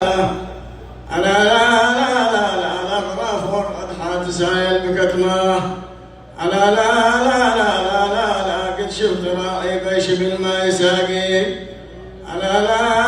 لا لا لا لا لا الغفور قد حات سايل بكتمه. لا لا لا لا لا لا قد شفت راعي بيش بالماء ساقي. لا لا